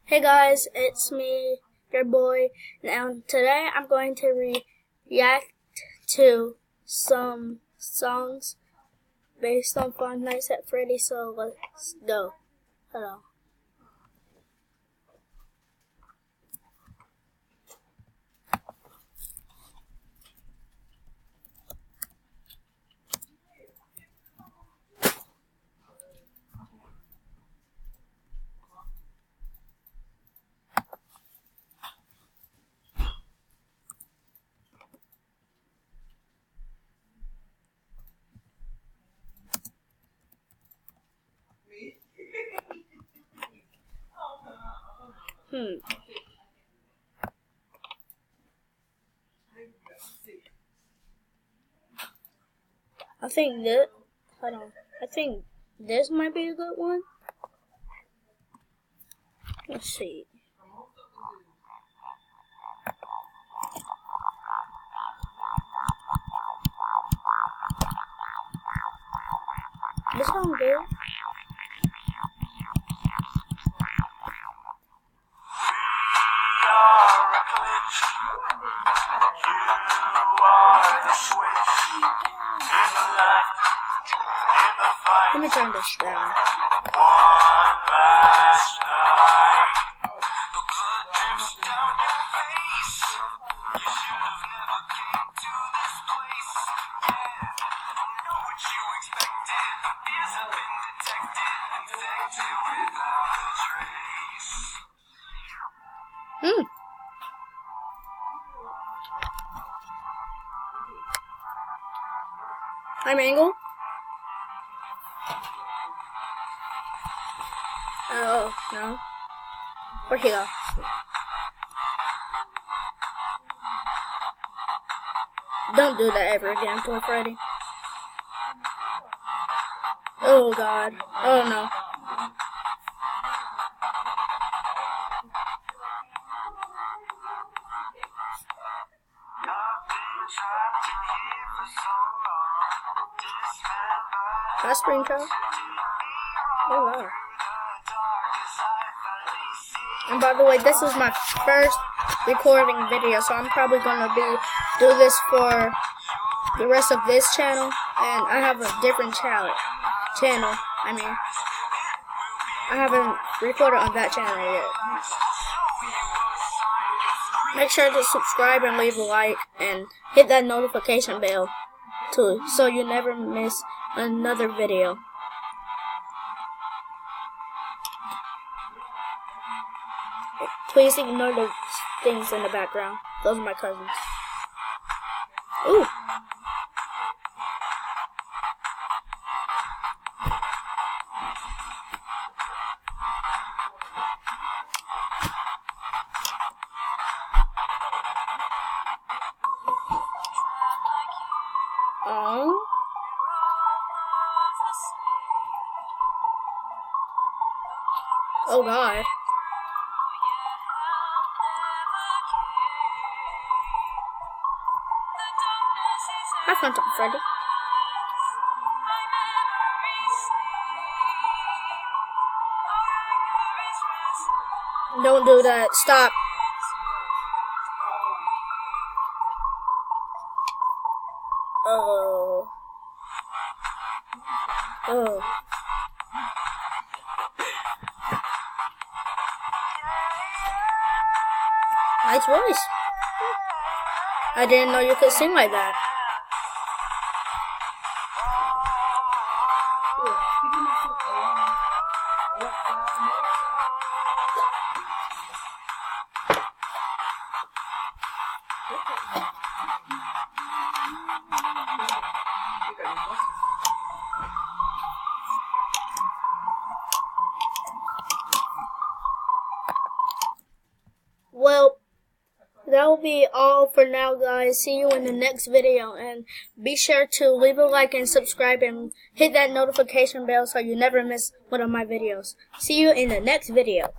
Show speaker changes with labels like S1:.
S1: Hey guys, it's me, your boy. Now today I'm going to react to some songs based on Five Nights at Freddy's, so let's go. Hello. I think this might be a good one. Let's see. This sounds good. Let me turn this down. Hi, Mangle. Oh, no. Where'd he go? Don't do that ever again, poor Freddy. Oh, God. Oh, no. That's screenshot. Oh, wow. And by the way, this is my first recording video, so I'm probably gonna do this for the rest of this channel, and I have a different channel. I haven't recorded on that channel yet. Make sure to subscribe and leave a like, and hit that notification bell too, so you never miss another video. Please ignore the things in the background. Those are my cousins. Ooh. Oh, God. Have fun, Freddy. Don't do that. Stop. Oh. Oh. Nice voice. I didn't know you could sing like that. Well, that will be all for now, guys. See you in the next video, and be sure to leave a like and subscribe and hit that notification bell so you never miss one of my videos. See you in the next video.